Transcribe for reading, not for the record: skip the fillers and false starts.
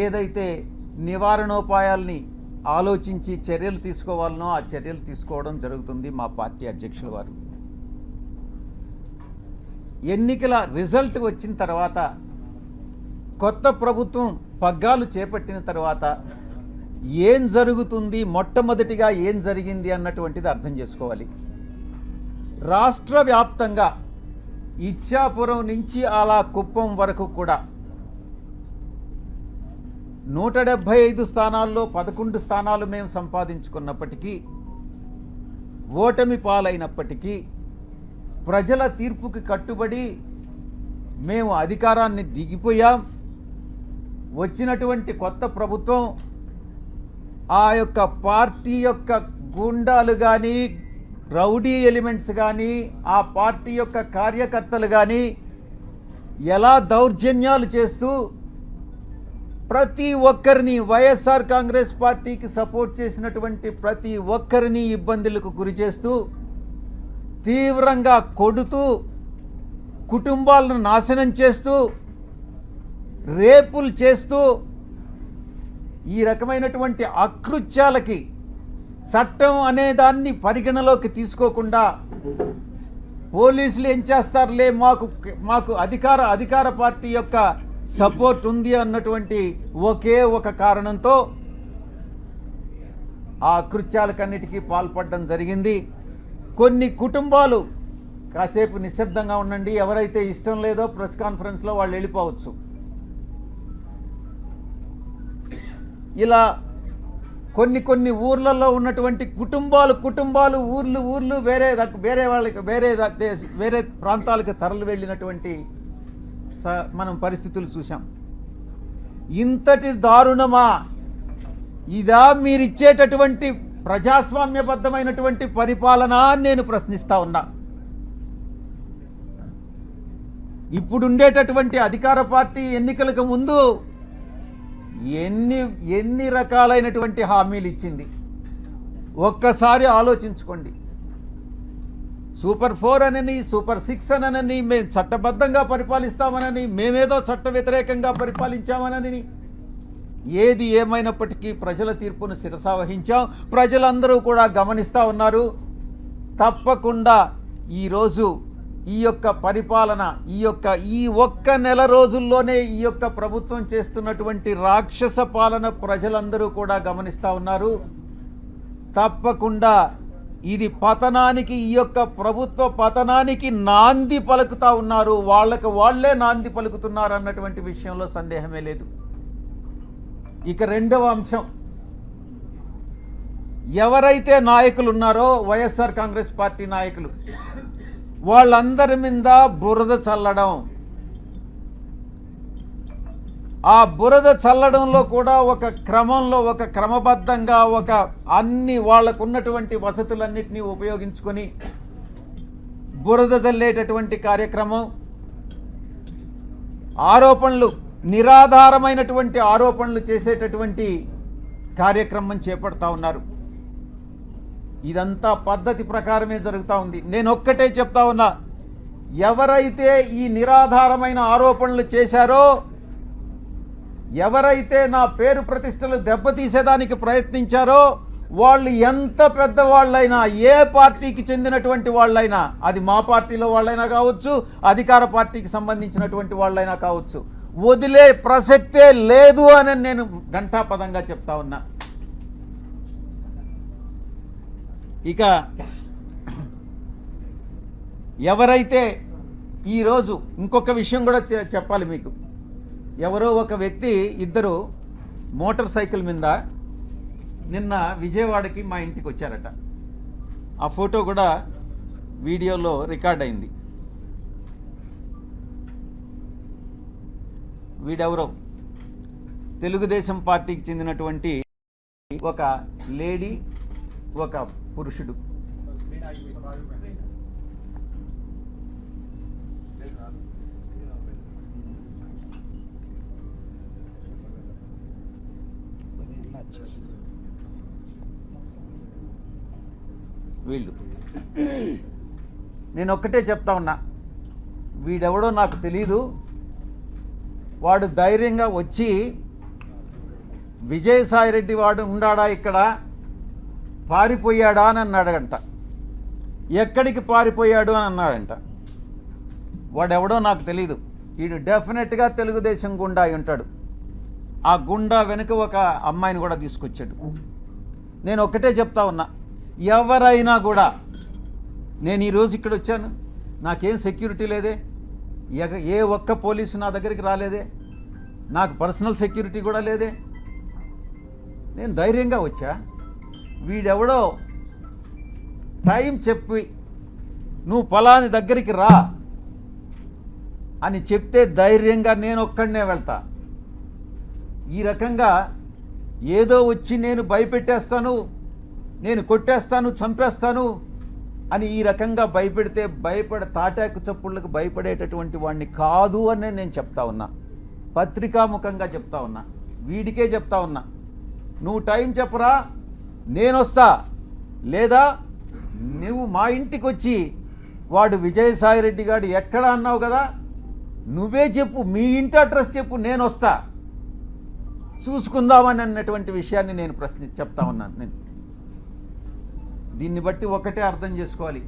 ఏదైతే నివారణోపాయాల్ని ఆలోచించి చర్యలు తీసుకోవాలనో ఆ చర్యలు తీసుకోవడం జరుగుతుంది మా పార్టీ అధ్యక్షుల వారు. ఎన్నికల రిజల్ట్ వచ్చిన తర్వాత, కొత్త ప్రభుత్వం పగ్గాలు చేపట్టిన తర్వాత ఏం జరుగుతుంది, మొట్టమొదటిగా ఏం జరిగింది అన్నటువంటిది అర్థం చేసుకోవాలి. రాష్ట్ర వ్యాప్తంగా ఇచ్చాపురం నుంచి అలా కుప్పం వరకు కూడా 175 స్థానాల్లో 11 స్థానాలు మేము సంపాదించుకున్నప్పటికీ, ఓటమి పాలైనప్పటికీ ప్రజల తీర్పుకి కట్టుబడి మేము అధికారాన్ని దిగిపోయాం. వచ్చినటువంటి కొత్త ప్రభుత్వం ఆ యొక్క పార్టీ యొక్క గూండాలు కానీ, రౌడీ ఎలిమెంట్స్ కానీ, ఆ పార్టీ యొక్క కార్యకర్తలు కానీ ఎలా దౌర్జన్యాలు చేస్తూ ప్రతి ఒక్కరిని, వైఎస్ఆర్ కాంగ్రెస్ పార్టీకి సపోర్ట్ చేసినటువంటి ప్రతి ఒక్కరిని ఇబ్బందులకు గురి చేస్తూ, తీవ్రంగా కొడుతూ, కుటుంబాలను నాశనం చేస్తూ, రేపులు చేస్తూ, ఈ రకమైనటువంటి అకృత్యాలకి చట్టం అనే దాన్ని పరిగణలోకి తీసుకోకుండా పోలీసులు ఏం చేస్తారులే, మాకు అధికార పార్టీ యొక్క సపోర్ట్ ఉంది అన్నటువంటి ఒకే ఒక కారణంతో ఆ అకృత్యాలకన్నిటికీ పాల్పడడం జరిగింది. కొన్ని కుటుంబాలు కాసేపు నిశ్శబ్దంగా ఉండండి, ఎవరైతే ఇష్టం లేదో ప్రెస్ కాన్ఫరెన్స్లో వాళ్ళు వెళ్ళిపోవచ్చు. ఇలా కొన్ని ఊర్లలో ఉన్నటువంటి కుటుంబాలు ఊర్లు వేరే ప్రాంతాలకు తరలి వెళ్ళినటువంటి మనం పరిస్థితులు చూసాం. ఇంతటి దారుణమా ఇదా మీరిచ్చేటటువంటి ప్రజాస్వామ్యబద్ధమైనటువంటి పరిపాలన అని నేను ప్రశ్నిస్తా ఉన్నా. ఇప్పుడుండేటటువంటి అధికార పార్టీ ఎన్నికలకు ముందు ఎన్ని రకాలైనటువంటి హామీలు ఇచ్చింది ఒక్కసారి ఆలోచించుకోండి. సూపర్ 4 అనని, సూపర్ 6 అనని, మేము చట్టబద్ధంగా పరిపాలిస్తామనని, మేమేదో చట్ట వ్యతిరేకంగా పరిపాలించామనని, ఏది ఏమైనప్పటికీ ప్రజల తీర్పును శిరసావహించాం. ప్రజలందరూ కూడా గమనిస్తూ ఉన్నారు. తప్పకుండా ఈరోజు ఈ యొక్క పరిపాలన, ఈ ఒక్క నెల రోజుల్లోనే ఈ యొక్క ప్రభుత్వం చేస్తున్నటువంటి రాక్షస పాలన ప్రజలందరూ కూడా గమనిస్తూ ఉన్నారు. తప్పకుండా ఇది పతనానికి, ఈ యొక్క ప్రభుత్వ పతనానికి నాంది పలుకుతా ఉన్నారు. వాళ్లే నాంది పలుకుతున్నారు అన్నటువంటి విషయంలో సందేహమే లేదు. ఇక రెండవ అంశం, ఎవరైతే నాయకులు ఉన్నారో వైఎస్ఆర్ కాంగ్రెస్ పార్టీ నాయకులు, వాళ్ళందరి మీద బురద చల్లడం. ఆ బురద చల్లడంలో కూడా ఒక క్రమంలో, ఒక క్రమబద్ధంగా, అన్ని వాళ్లకున్నటువంటి వసతులన్నింటినీ ఉపయోగించుకొని బురద చల్లేటటువంటి కార్యక్రమం, ఆరోపణలు, నిరాధారమైనటువంటి ఆరోపణలు చేసేటటువంటి కార్యక్రమం చేపడతా ఉన్నారు. ఇదంతా పద్ధతి ప్రకారమే జరుగుతూ ఉంది. నేను ఒక్కటే చెప్తా ఉన్నా, ఎవరైతే ఈ నిరాధారమైన ఆరోపణలు చేశారో, ఎవరైతే నా పేరు ప్రతిష్టలు దెబ్బతీసేదానికి ప్రయత్నించారో, వాళ్ళు ఎంత పెద్దవాళ్ళైనా, ఏ పార్టీకి చెందినటువంటి వాళ్ళైనా, అది మా పార్టీలో వాళ్ళైనా కావచ్చు, అధికార పార్టీకి సంబంధించినటువంటి వాళ్ళైనా కావచ్చు, వదిలే ప్రసక్తే లేదు అని నేను ఘంటాపదంగా చెప్తా ఉన్నా. ఇక ఎవరైతే ఈరోజు ఇంకొక విషయం కూడా చెప్పాలి మీకు. ఎవరో ఒక వ్యక్తి, ఇద్దరు మోటార్ సైకిల్ మీద నిన్న విజయవాడకి మా ఇంటికి వచ్చారట. ఆ ఫోటో కూడా వీడియోలో రికార్డ్ అయింది. వీడెవరో తెలుగుదేశం పార్టీకి చెందినటువంటి ఒక లేడీ, ఒక పురుషుడు. వీళ్ళు, నేను ఒక్కటే చెప్తా ఉన్నా, వీడెవడో నాకు తెలీదు. వాడు ధైర్యంగా వచ్చి విజయసాయిరెడ్డి వాడు ఉండాడా ఇక్కడ, పారిపోయాడా అని అన్నాడంట. ఎక్కడికి పారిపోయాడు అని అన్నాడంట. వాడెవడో నాకు తెలీదు. వీడు డెఫినెట్గా తెలుగుదేశం గుండా అయి ఉంటాడు. ఆ గుండా వెనుక ఒక అమ్మాయిని కూడా తీసుకొచ్చాడు. నేను ఒక్కటే చెప్తా ఉన్నా, ఎవరైనా కూడా, నేను ఈరోజు ఇక్కడ వచ్చాను, నాకేం సెక్యూరిటీ లేదే, ఏ ఒక్క పోలీసు నా దగ్గరికి రాలేదే, నాకు పర్సనల్ సెక్యూరిటీ కూడా లేదే, నేను ధైర్యంగా వచ్చా. వీడెవడో టైం చెప్పి నువ్వు ఫలాని దగ్గరికి రా అని చెప్తే ధైర్యంగా నేను ఒక్కడనే వెళ్తా. ఈ రకంగా ఏదో వచ్చి నేను భయపెట్టేస్తాను, నేను కొట్టేస్తాను, చంపేస్తాను అని ఈ రకంగా భయపెడితే తాటాకు చప్పుళ్ళకు భయపడేటటువంటి వాడిని కాదు అని నేను చెప్తా ఉన్నా. పత్రికాముఖంగా చెప్తా ఉన్నా, వీడికే చెప్తా ఉన్నా. నువ్వు టైం చెప్పరా, నేను వస్తా, లేదా నువ్వు మా ఇంటికి వచ్చి వాడు విజయసాయిరెడ్డి గారు ఎక్కడ అన్నావు కదా, నువ్వే చెప్పు, మీ ఇంటి అడ్రస్ చెప్పు, నేను వస్తా, చూసుకుందామని అన్నటువంటి విషయాన్ని నేను చెప్తా ఉన్నాను. నేను దీన్ని బట్టి ఒకటే అర్థం చేసుకోవాలి,